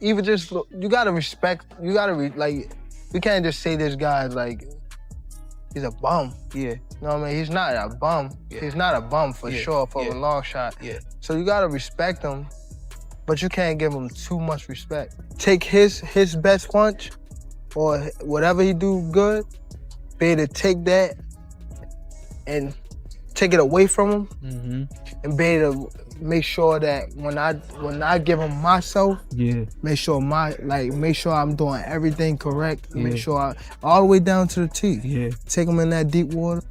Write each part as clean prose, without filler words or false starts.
even just, you gotta respect, you gotta, like, we can't just say this guy's like, he's a bum. Yeah. You know what I mean? He's not a bum. Yeah. He's not a bum for sure, for a long shot. Yeah. So you gotta respect him, but you can't give him too much respect. Take his best punch, or whatever he do good, be able to take that and take it away from him, and be able to make sure that when I give him myself, make sure I'm doing everything correct, make sure all the way down to the T. Take him in that deep water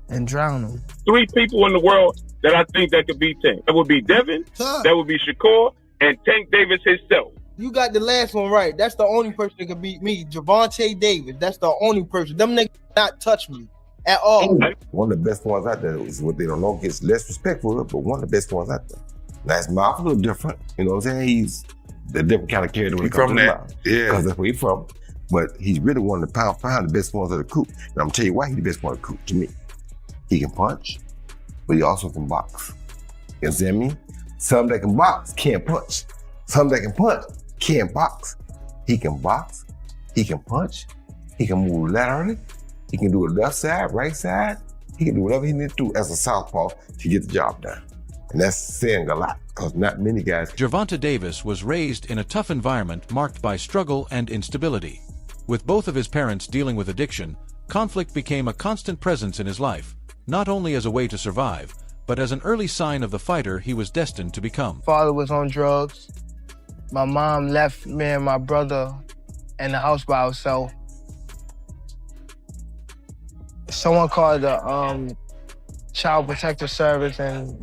and drown him. 3 people in the world that I think that could beat Tank. That would be Devin, that would be Shakur, and Tank Davis himself. You got the last one right. That's the only person that could beat me, Gervonta Davis. That's the only person. Them niggas not touch me at all. One of the best ones out there is what they don't know, gets less respect for it, but one of the best ones out there. Now his mouth a little different, you know what I'm saying? He's a different kind of character when it comes to the mouth. Yeah. Because that's where he's from. But he's really one of the pound for pound, the best ones of the coop. And I'm gonna tell you why he's the best one of the coop to me. He can punch, but he also can box. You understand me? Some that can box can't punch. Some that can punch can't box. He can box, he can punch, he can move laterally, he can do it left side, right side, he can do whatever he needs to do as a southpaw to get the job done. And that's saying a lot, because not many guys. Gervonta Davis was raised in a tough environment marked by struggle and instability. With both of his parents dealing with addiction, conflict became a constant presence in his life, not only as a way to survive, but as an early sign of the fighter he was destined to become. Father was on drugs. My mom left me and my brother in the house by herself. Someone called the Child Protective Service, and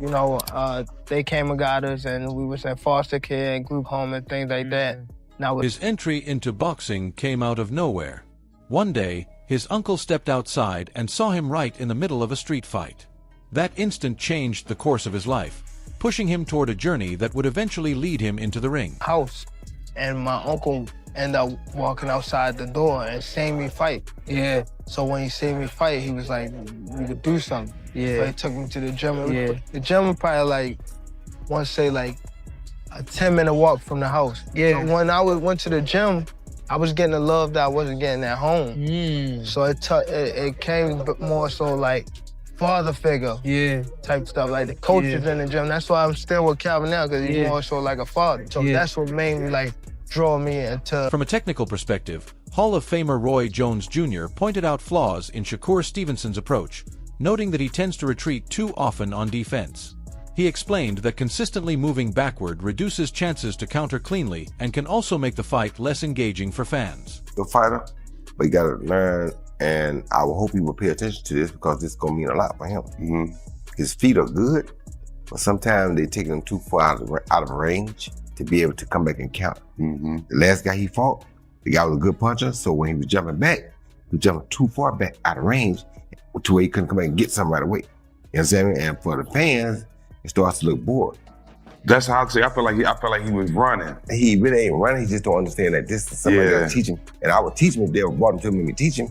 they came and got us, and we was in foster care and group home and things like that. Now his entry into boxing came out of nowhere. One day, his uncle stepped outside and saw him right in the middle of a street fight. That instant changed the course of his life, pushing him toward a journey that would eventually lead him into the ring. House, and my uncle ended up walking outside the door and seeing me fight. Yeah. So when he seen me fight, he was like, "We could do something." Yeah. So he took me to the gym. Yeah. The gym was probably want to say a 10-minute walk from the house. Yeah. So when I went to the gym, I was getting the love that I wasn't getting at home. So it came more so father figure, type stuff, like the coaches in the gym. That's why I'm still with Calvin now, because he's more so like a father. So that's what made me draw me into. From a technical perspective, Hall of Famer Roy Jones Jr. pointed out flaws in Shakur Stevenson's approach, noting that he tends to retreat too often on defense. He explained that consistently moving backward reduces chances to counter cleanly and can also make the fight less engaging for fans. The fighter, but you gotta learn, and I will hope he will pay attention to this, because this is gonna mean a lot for him. His feet are good, but sometimes they take him too far out of range to be able to come back and counter. The last guy he fought, the guy was a good puncher, so when he was jumping back, he was jumping too far back out of range to where he couldn't come back and get something right away. You understand me? And for the fans, it starts to look bored. That's how I say. I feel like he was running. He really ain't running. He just don't understand that this is somebody that teach him. And I would teach him if they brought him to me to teach him.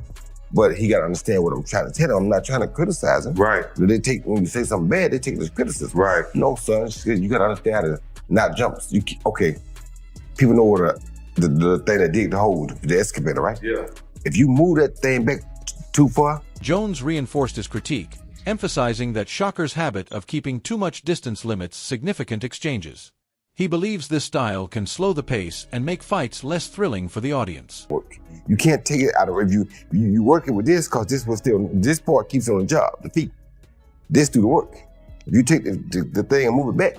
But he got to understand what I'm trying to tell him. I'm not trying to criticize him. Right. When you say something bad, they take it as criticism. Right. No, son, you got to understand how to not jump. Okay, people know what the thing that dig the hole, the excavator, right? Yeah. If you move that thing back too far. Jones reinforced his critique, emphasizing that Shakur's habit of keeping too much distance limits significant exchanges. He believes this style can slow the pace and make fights less thrilling for the audience. You can't take it out of review. You working with this, because this part keeps on the job, the feet. This do the work. If you take the thing and move it back,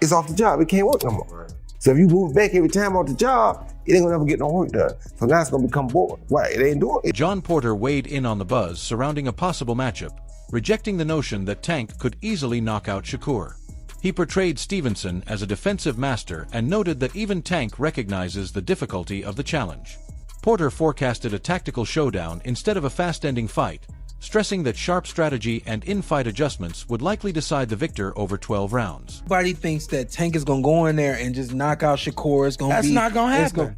it's off the job. It can't work no more. Right. So if you move it back every time off the job, it ain't gonna ever get no work done. So now it's gonna become boring. Why? It ain't doing it. John Porter weighed in on the buzz surrounding a possible matchup, rejecting the notion that Tank could easily knock out Shakur. He portrayed Stevenson as a defensive master and noted that even Tank recognizes the difficulty of the challenge. Porter forecasted a tactical showdown instead of a fast-ending fight, stressing that sharp strategy and in-fight adjustments would likely decide the victor over 12 rounds. Everybody thinks that Tank is going to go in there and just knock out Shakur. It's going to That's not going to happen.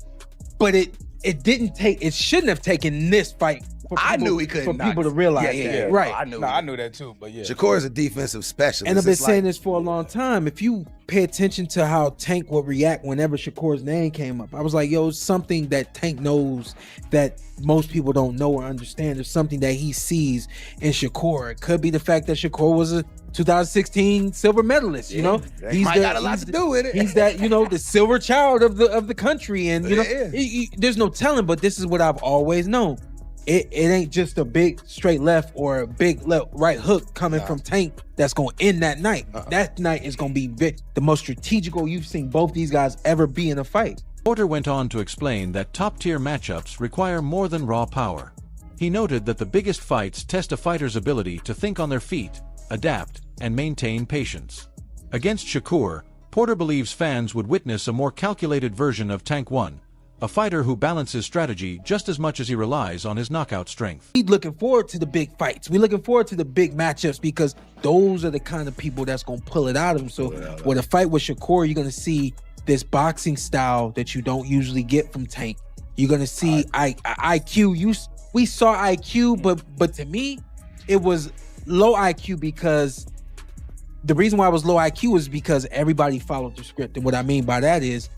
But it shouldn't have taken this fight I knew he couldn't. For people to realize, right? I knew that too. But yeah, Shakur is a defensive specialist. And I've been saying this for a long time. If you pay attention to how Tank would react whenever Shakur's name came up, I was like, yo, it's something that Tank knows that most people don't know or understand. There's something that he sees in Shakur. It could be the fact that Shakur was a 2016 silver medalist. You know, he got a lot to do with it. He's that, you know, the silver child of the country, and you know, there's no telling. But this is what I've always known. It ain't just a big straight left or a big right hook coming from Tank that's going to end that night. That night is going to be the most strategical you've seen both these guys ever be in a fight. Porter went on to explain that top-tier matchups require more than raw power. He noted that the biggest fights test a fighter's ability to think on their feet, adapt, and maintain patience. Against Shakur, Porter believes fans would witness a more calculated version of Tank 1, a fighter who balances strategy just as much as he relies on his knockout strength. We're looking forward to the big fights. We're looking forward to the big matchups because those are the kind of people that's going to pull it out of him. So with a fight with Shakur, you're going to see this boxing style that you don't usually get from Tank. You're going to see IQ. We saw IQ, but to me, it was low IQ because the reason why it was low IQ is because everybody followed the script. And what I mean by that is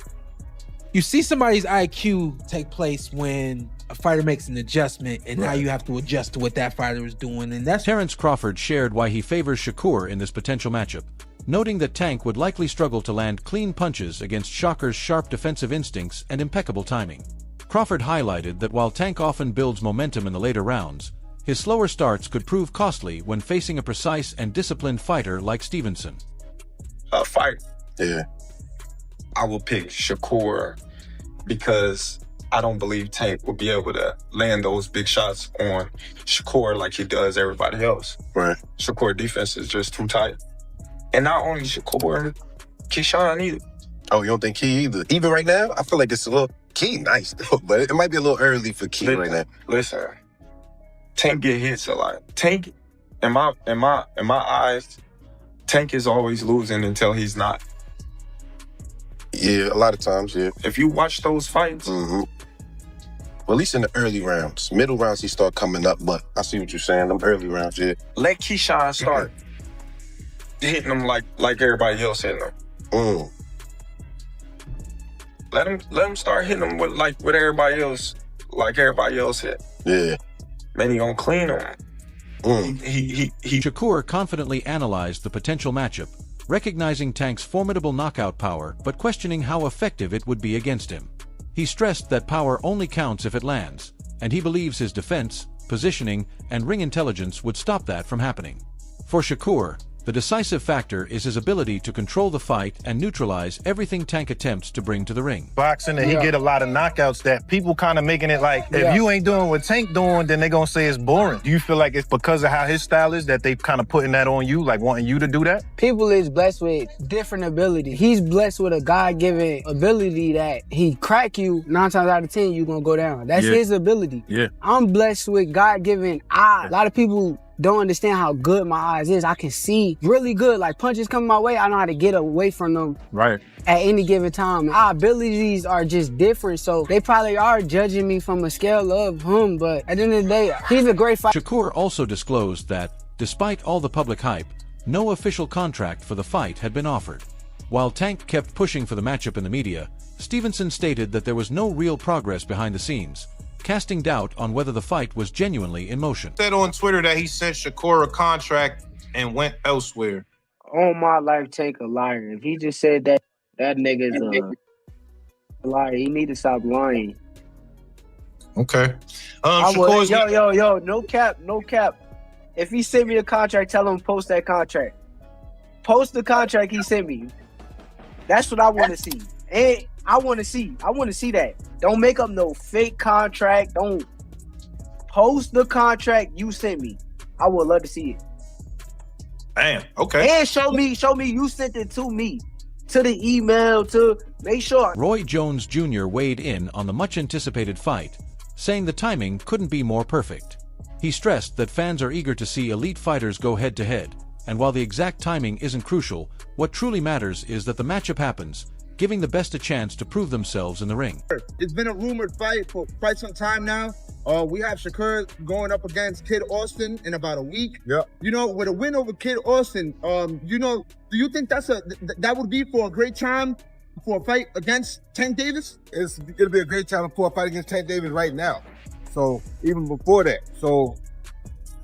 you see somebody's IQ take place when a fighter makes an adjustment, and now you have to adjust to what that fighter is doing. And that's Terrence Crawford shared why he favors Shakur in this potential matchup, noting that Tank would likely struggle to land clean punches against Shakur's sharp defensive instincts and impeccable timing. Crawford highlighted that while Tank often builds momentum in the later rounds, his slower starts could prove costly when facing a precise and disciplined fighter like Stevenson. I will pick Shakur because I don't believe Tank will be able to land those big shots on Shakur like he does everybody else. Right. Shakur defense is just too tight. And not only Shakur, Keyshawn either. Oh, you don't think Key either? Even right now, I feel like it's a little Key nice though, but it might be a little early for Key right now. Listen, Tank get hits a lot. Tank, in my eyes, Tank is always losing until he's not. Yeah, a lot of times, yeah. If you watch those fights, well, at least in the early rounds, middle rounds he start coming up. But I see what you're saying. Them early rounds, yeah. Let Keyshawn start hitting them like everybody else hitting them. Let him start hitting them with everybody else, like everybody else hit. Yeah. Man, he gonna clean him. Shakur confidently analyzed the potential matchup, recognizing Tank's formidable knockout power but questioning how effective it would be against him. He stressed that power only counts if it lands, and he believes his defense, positioning, and ring intelligence would stop that from happening. For Shakur, the decisive factor is his ability to control the fight and neutralize everything Tank attempts to bring to the ring. Boxing, and he get a lot of knockouts that people kind of making it like, if you ain't doing what Tank doing, then they gonna say it's boring. Do you feel like it's because of how his style is that they kind of putting that on you, like wanting you to do that? People is blessed with different ability. He's blessed with a God-given ability that he crack you 9 times out of 10, you gonna go down. That's his ability. Yeah. I'm blessed with God-given eyes. A lot of people don't understand how good my eyes is. I can see really good. Like punches coming my way, I know how to get away from them at any given time. Our abilities are just different, so they probably are judging me from a scale of him, but at the end of the day, he's a great fighter. Shakur also disclosed that, despite all the public hype, no official contract for the fight had been offered. While Tank kept pushing for the matchup in the media, Stevenson stated that there was no real progress behind the scenes, casting doubt on whether the fight was genuinely in motion. Said on Twitter that he sent Shakur a contract and went elsewhere. On my life, Tank a liar. If he just said that nigga's a liar. He need to stop lying. Okay. Yo, no cap. If he sent me a contract, tell him post that contract. Post the contract he sent me. That's what I want to see. And I want to see that. Don't make up no fake contract. Don't post the contract you sent me. I would love to see it. Damn, okay. And show me you sent it to me. To the email, to make sure. Roy Jones Jr. weighed in on the much-anticipated fight, saying the timing couldn't be more perfect. He stressed that fans are eager to see elite fighters go head-to-head, and while the exact timing isn't crucial, what truly matters is that the matchup happens, giving the best a chance to prove themselves in the ring. It's been a rumored fight for quite some time now. We have Shakur going up against Kid Austin in about a week. Yep. You know, with a win over Kid Austin, you know, do you think that would be for a great time for a fight against Tank Davis? It'll be a great time for a fight against Tank Davis right now. So even before that, so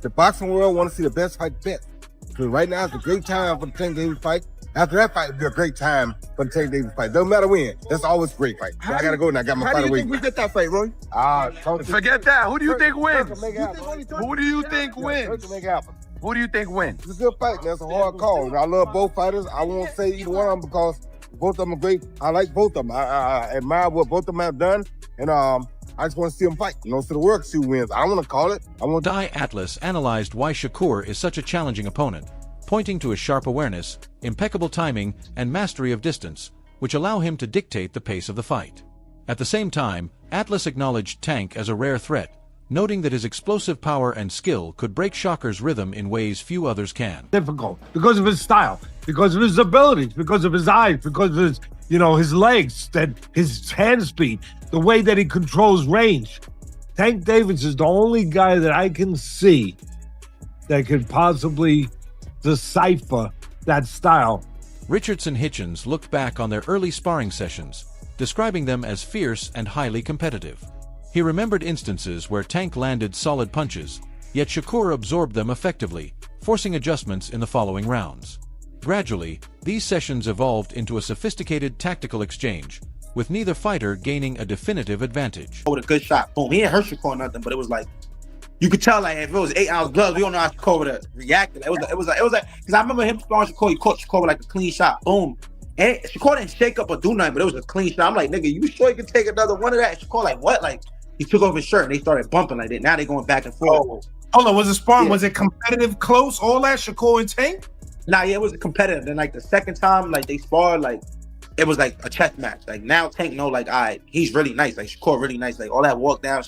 the boxing world want to see the best fight best. Because right now it's a great time for the Tank Davis fight. After that fight, it'll be a great time for the Tank Davis fight. Doesn't matter when. That's always a great fight. So I gotta go now. I got my fight away. How do you think we get that fight, Roy? Forget that. Who do you think wins? Who do you think wins? Who do you think wins? It's a good fight, man. It's a hard call. I love both fighters. I won't say either one of them because both of them are great. I like both of them. I admire what both of them have done. And I just want to see them fight. You know, so the world see who wins. I don't want to call it. Die Atlas analyzed why Shakur is such a challenging opponent, pointing to his sharp awareness, impeccable timing, and mastery of distance, which allow him to dictate the pace of the fight. At the same time, Atlas acknowledged Tank as a rare threat, noting that his explosive power and skill could break Shakur's rhythm in ways few others can. Difficult because of his style, because of his abilities, because of his eyes, because of his, his legs, that his hand speed, the way that he controls range. Tank Davis is the only guy that I can see that could possibly decipher that style. Richardson Hitchens looked back on their early sparring sessions, describing them as fierce and highly competitive. He remembered instances where Tank landed solid punches, yet Shakur absorbed them effectively, forcing adjustments in the following rounds. Gradually, these sessions evolved into a sophisticated tactical exchange, with neither fighter gaining a definitive advantage. With a good shot, boom. He didn't hurt Shakur or nothing, but it was like, you could tell, like, if it was 8-ounce gloves, we don't know how Shakur would have reacted. It was like, because I remember him sparring Shakur, he caught Shakur with like a clean shot, boom. And Shakur didn't shake up or do nothing, but it was a clean shot. I'm like, nigga, you sure you can take another one of that? And Shakur like, what? Like, he took off his shirt and they started bumping like that. Now they going back and forth. Hold on, was it sparring? Yeah. Was it competitive, close, all that, Shakur and Tank? Nah, yeah, it was competitive. Then like the second time, like they sparred, like it was like a chess match. Like now Tank know, like, all right, he's really nice. Like Shakur really nice. Like all that walk down,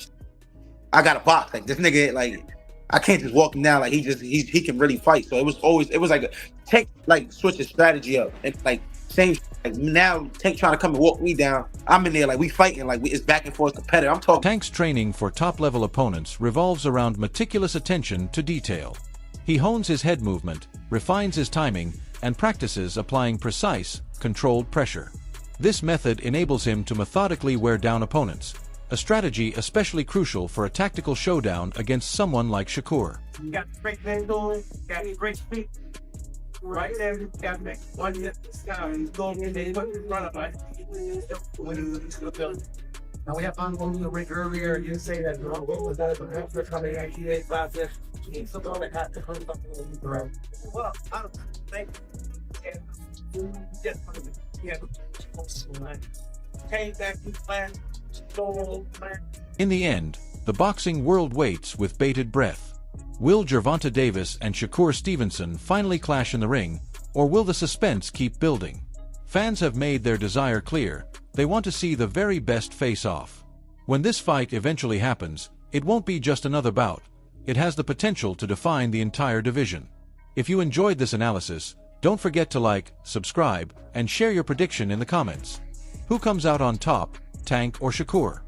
I got a box. Like this nigga, like I can't just walk him down. Like he can really fight. So it was like Tank like switch his strategy up and like same. Like now Tank trying to come and walk me down. I'm in there like we fighting. Like it's back and forth competitive. I'm talking. Tank's training for top-level opponents revolves around meticulous attention to detail. He hones his head movement, refines his timing, and practices applying precise, controlled pressure. This method enables him to methodically wear down opponents, a strategy especially crucial for a tactical showdown against someone like Shakur. You got great man doing, got great feet. Right there, you got make one hit the sky. He's going in there, put in front of us. Now we have on the ring earlier. You say that what was that? Perhaps they're coming at you 8-5. Well, I don't think. In the end, the boxing world waits with bated breath. Will Gervonta Davis and Shakur Stevenson finally clash in the ring, or will the suspense keep building? Fans have made their desire clear. They want to see the very best face-off. When this fight eventually happens, it won't be just another bout. It has the potential to define the entire division. If you enjoyed this analysis, don't forget to like, subscribe, and share your prediction in the comments. Who comes out on top, Tank or Shakur?